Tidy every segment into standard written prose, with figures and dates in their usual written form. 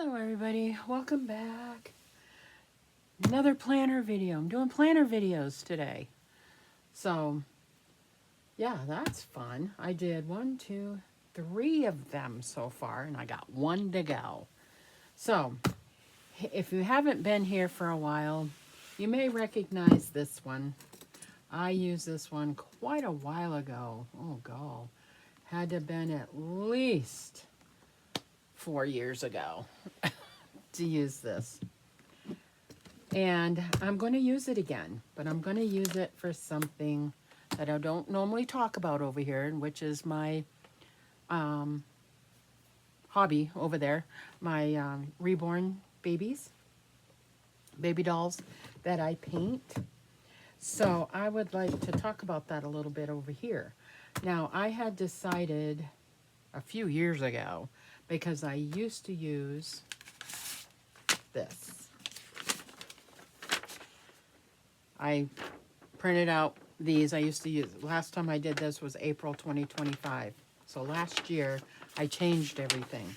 Hello everybody, welcome back. Another planner video. I'm doing planner videos today. So yeah, that's fun. I did 3 of them so far and I got one to go. So if you haven't been here for a while, you may recognize this one. I used this one quite a while ago. Oh god, had to have been at least 4 years ago to use this. And I'm going to use it again, but I'm going to use it for something that I don't normally talk about over here, which is my hobby over there, my reborn babies, baby dolls that I paint. So I would like to talk about that a little bit over here. Now, I had decided a few years ago, because I used to use this. I printed out these. I used to use, last time I did this was April 2025. So last year I changed everything.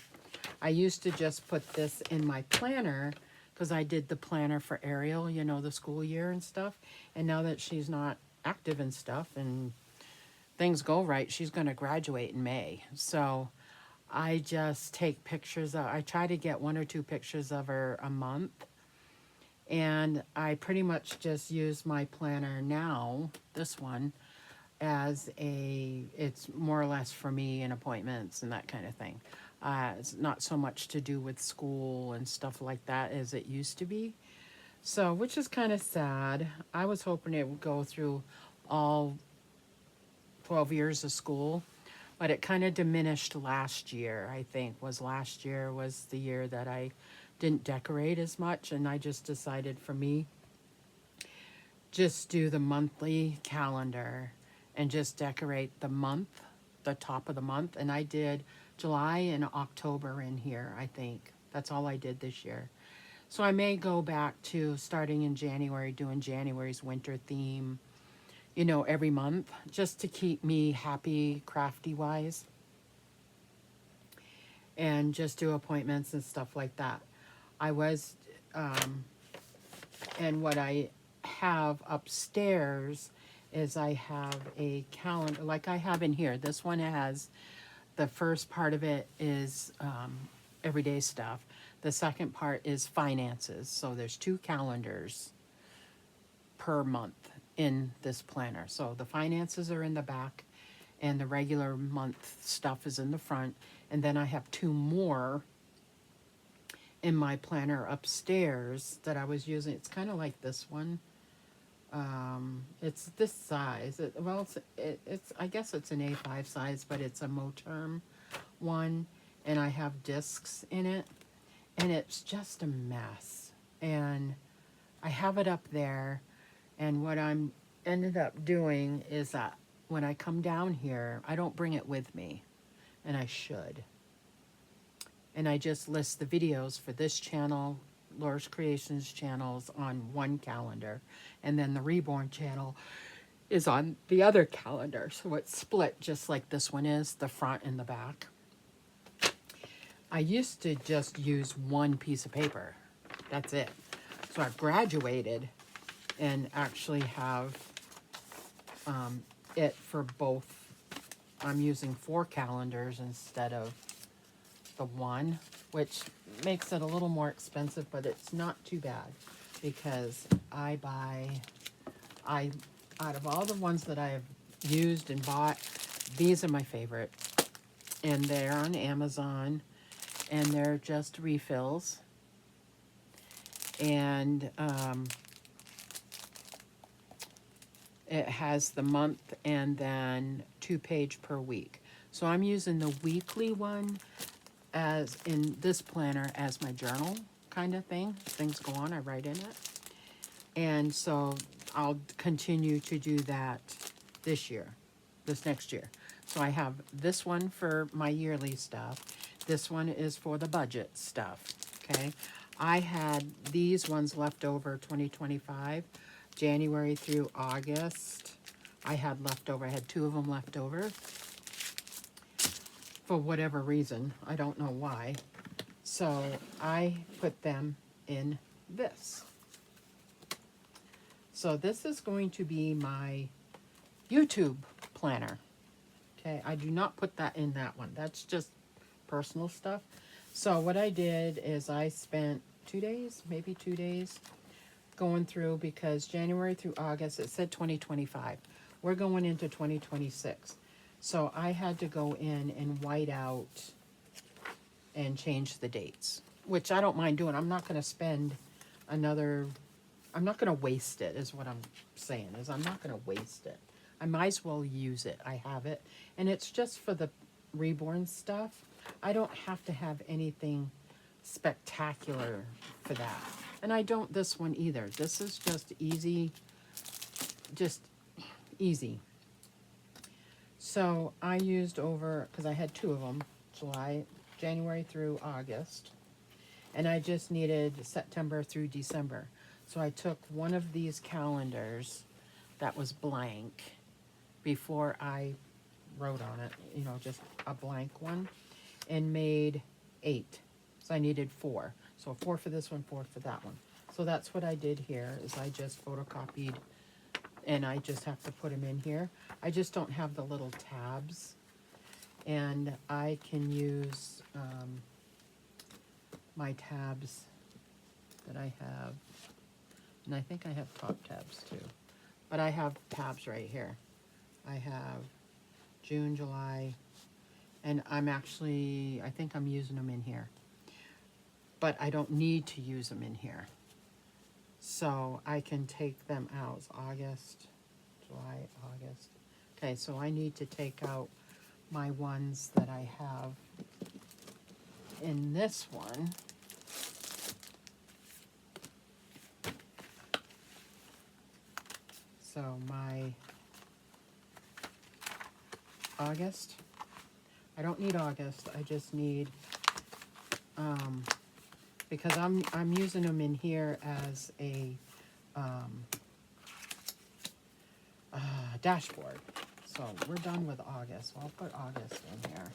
I used to just put this in my planner because I did the planner for Ariel, you know, the school year and stuff. And now that she's not active and stuff and things go right, she's going to graduate in May. So I just take pictures of, I try to get 1 or 2 pictures of her a month. And I pretty much just use my planner now, this one, as it's more or less for me and appointments and that kind of thing. It's not so much to do with school and stuff like that as it used to be. So, which is kind of sad. I was hoping it would go through all 12 years of school, but it kind of diminished last year, I think. Last year was the year that I didn't decorate as much, and I just decided for me, just do the monthly calendar and just decorate the month, the top of the month. And I did July and October in here, I think. That's all I did this year. So I may go back to starting in January, doing January's winter theme, you know, every month, just to keep me happy crafty wise, and just do appointments and stuff like that. I was, and what I have upstairs is I have a calendar, like I have in here. This one has, the first part of it is everyday stuff. The second part is finances. So there's 2 calendars per month in this planner. So the finances are in the back and the regular month stuff is in the front. And then I have 2 more in my planner upstairs that I was using. It's kind of like this one. It's this size. It's I guess it's an A5 size, but it's a Moterm one, and I have discs in it, and it's just a mess. And I have it up there, and what I'm ended up doing is that when I come down here, I don't bring it with me, and I should. And I just list the videos for this channel, Laura's Creations channels, on one calendar, and then the Reborn channel is on the other calendar. So it's split just like this one is, the front and the back. I used to just use one piece of paper. That's it. So I've graduated and actually have it for both. I'm using 4 calendars instead of the one, which makes it a little more expensive, but it's not too bad because out of all the ones that I have used and bought, these are my favorite. And they're on Amazon, and they're just refills. And it has the month and then 2 page per week. So I'm using the weekly one as in this planner as my journal kind of thing. Things go on, I write in it. And so I'll continue to do that this next year. So I have this one for my yearly stuff. This one is for the budget stuff, okay? I had these ones left over 2025, January through August. I had left over, I had 2 of them left over for whatever reason. I don't know why. So I put them in this. So this is going to be my YouTube planner. Okay, I do not put that in that one. That's just personal stuff. So what I did is I spent 2 days, maybe 2 days, going through, because January through August, it said 2025. We're going into 2026. So I had to go in and white out and change the dates, which I don't mind doing. I'm not going to spend another, I'm not going to waste it, is what I'm saying, is I'm not going to waste it. I might as well use it. I have it. And it's just for the reborn stuff. I don't have to have anything spectacular for that. And I don't this one either. This is just easy, just easy. So I used over, because I had 2 of them, January through August. And I just needed September through December. So I took one of these calendars that was blank before I wrote on it, you know, just a blank one, and made 8. So I needed 4. So 4 for this one, 4 for that one. So that's what I did here, is I just photocopied, and I just have to put them in here. I just don't have the little tabs, and I can use my tabs that I have, and I think I have top tabs too, but I have tabs right here. I have June, July, and I think I'm using them in here, but I don't need to use them in here. So I can take them out. It's August, July, August. Okay, so I need to take out my ones that I have in this one. So my August, I don't need August, I just need, because I'm using them in here as a dashboard. So we're done with August. So I'll put August in here.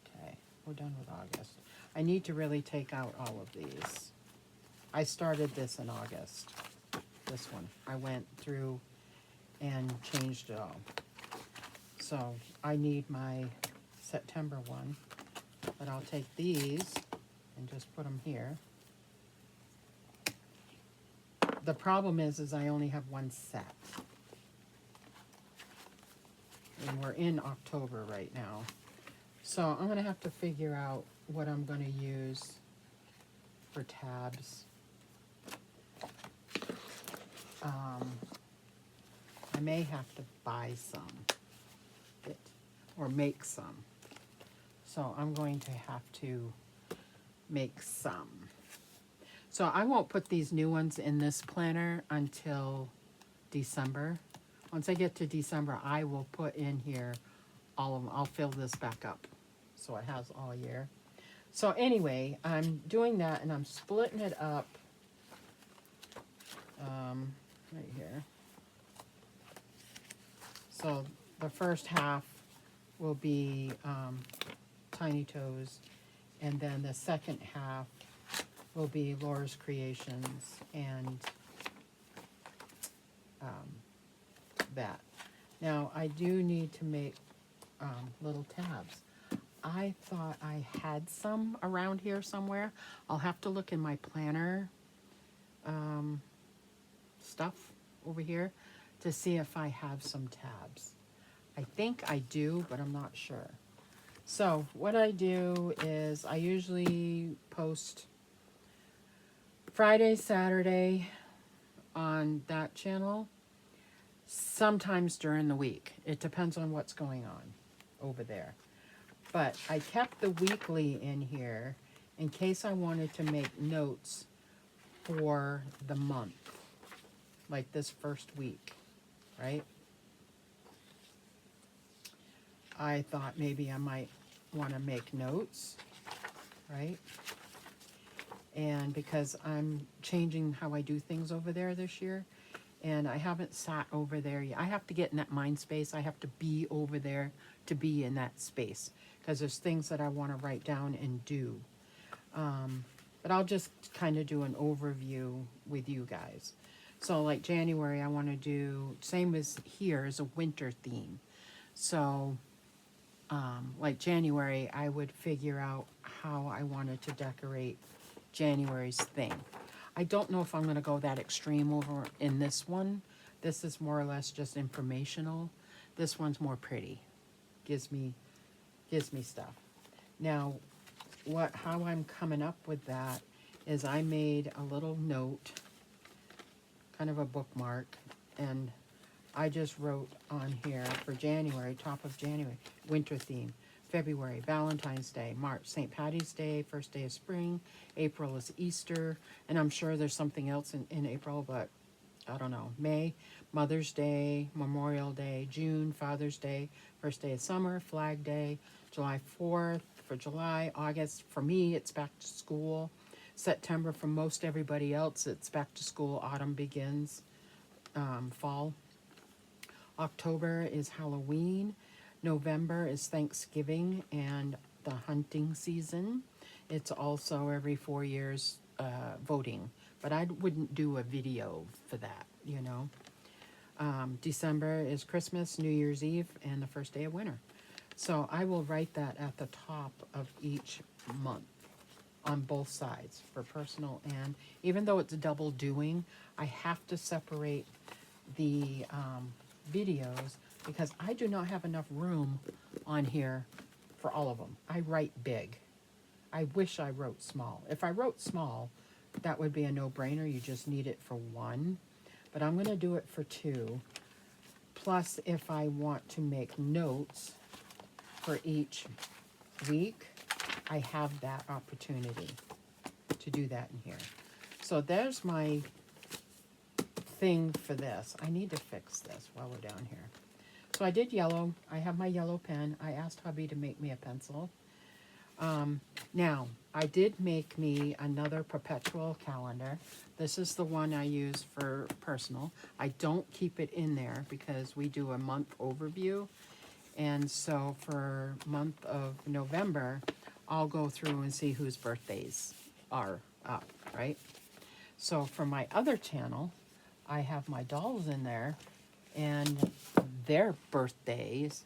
Okay, we're done with August. I need to really take out all of these. I started this in August. This one. I went through and changed it all. So I need my September one, but I'll take these and just put them here. The problem is I only have one set. And we're in October right now. So I'm gonna have to figure out what I'm gonna use for tabs. I may have to buy some, or make some. So I'm going to have to make some. So I won't put these new ones in this planner until December. Once I get to December, I will put in here all of them. I'll fill this back up so it has all year. So anyway, I'm doing that, and I'm splitting it up right here. So the first half will be Tiny Toes, and then the second half will be Laura's Creations and that. Now I do need to make little tabs. I thought I had some around here somewhere. I'll have to look in my planner stuff over here to see if I have some tabs. I think I do, but I'm not sure. So what I do is I usually post Friday, Saturday on that channel, sometimes during the week. It depends on what's going on over there. But I kept the weekly in here in case I wanted to make notes for the month, like this first week, right? I thought maybe I might want to make notes, right? And because I'm changing how I do things over there this year, and I haven't sat over there yet. I have to get in that mind space. I have to be over there to be in that space, because there's things that I want to write down and do. But I'll just kind of do an overview with you guys. So like January, I want to do, same as here, is a winter theme. So like January, I would figure out how I wanted to decorate January's thing. I don't know if I'm going to go that extreme over in this one. This is more or less just informational. This one's more pretty. Gives me stuff. Now, how I'm coming up with that is I made a little note, kind of a bookmark, and I just wrote on here for January, top of January, winter theme. February, Valentine's Day. March, St. Patty's Day, first day of spring. April is Easter, and I'm sure there's something else in April, but I don't know. May, Mother's Day, Memorial Day. June, Father's Day, first day of summer, Flag Day. July 4th for July. August, for me, it's back to school. September, for most everybody else, it's back to school. Autumn begins. Fall. October is Halloween. November is Thanksgiving and the hunting season. It's also every 4 years voting, but I wouldn't do a video for that, you know. December is Christmas, New Year's Eve, and the first day of winter. So I will write that at the top of each month on both sides for personal, and even though it's double doing, I have to separate the videos because I do not have enough room on here for all of them. I write big. I wish I wrote small. If I wrote small, that would be a no-brainer. You just need it for one. But I'm going to do it for two. Plus, if I want to make notes for each week, I have that opportunity to do that in here. So there's my thing for this. I need to fix this while we're down here. So I did yellow. I have my yellow pen. I asked hubby to make me a pencil. Now, I did make me another perpetual calendar. This is the one I use for personal. I don't keep it in there because we do a month overview. And so for month of November, I'll go through and see whose birthdays are up, right? So for my other channel, I have my dolls in there, and their birthdays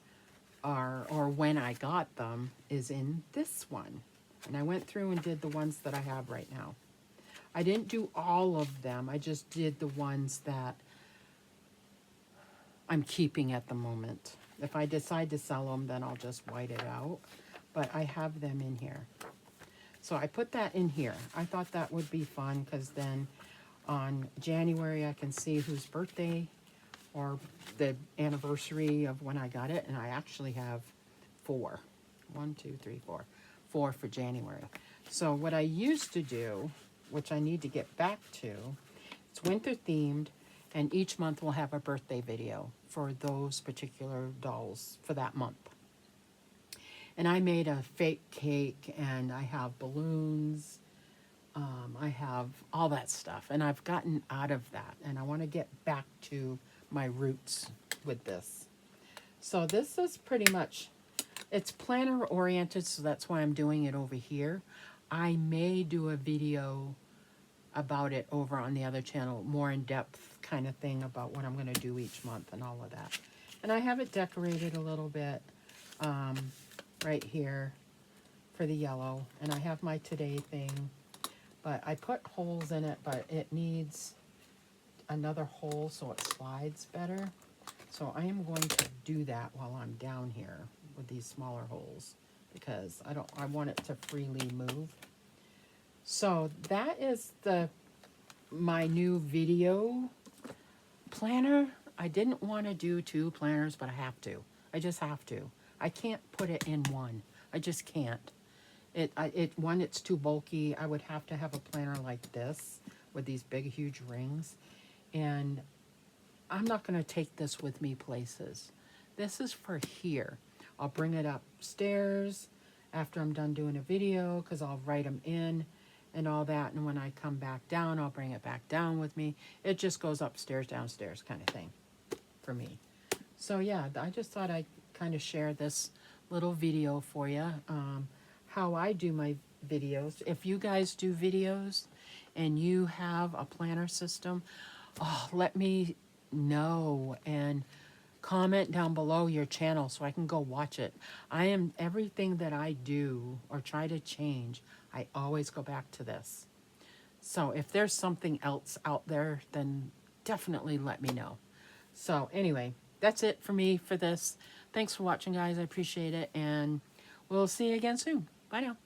are, or when I got them, is in this one. And I went through and did the ones that I have right now. I didn't do all of them. I just did the ones that I'm keeping at the moment. If I decide to sell them, then I'll just white it out. But I have them in here. So I put that in here. I thought that would be fun because then on January I can see whose birthday or the anniversary of when I got it. And I actually have 4. 1, 2, 3, 4. 4 for January. So what I used to do, which I need to get back to, it's winter themed, and each month we'll have a birthday video for those particular dolls for that month. And I made a fake cake, and I have balloons, I have all that stuff, and I've gotten out of that, and I want to get back to my roots with this. So this is pretty much, it's planner oriented, so that's why I'm doing it over here. I may do a video about it over on the other channel, more in-depth kind of thing about what I'm going to do each month and all of that. And I have it decorated a little bit right here for the yellow. And I have my today thing, but I put holes in it, but it needs another hole so it slides better. So I am going to do that while I'm down here with these smaller holes because I want it to freely move. So that is my new video planner. I didn't want to do 2 planners, but I have to. I just have to. I can't put it in one. I just can't. One, it's too bulky. I would have to have a planner like this with these big, huge rings. And I'm not going to take this with me places. This is for here. I'll bring it upstairs after I'm done doing a video because I'll write them in and all that. And when I come back down, I'll bring it back down with me. It just goes upstairs, downstairs kind of thing for me. So yeah, I just thought I'd kind of share this little video for you. How I do my videos. If you guys do videos and you have a planner system, oh, let me know and comment down below your channel so I can go watch it. Everything that I do or try to change, I always go back to this. So if there's something else out there, then definitely let me know. So anyway, that's it for me for this. Thanks for watching, guys. I appreciate it, and we'll see you again soon. Bye now.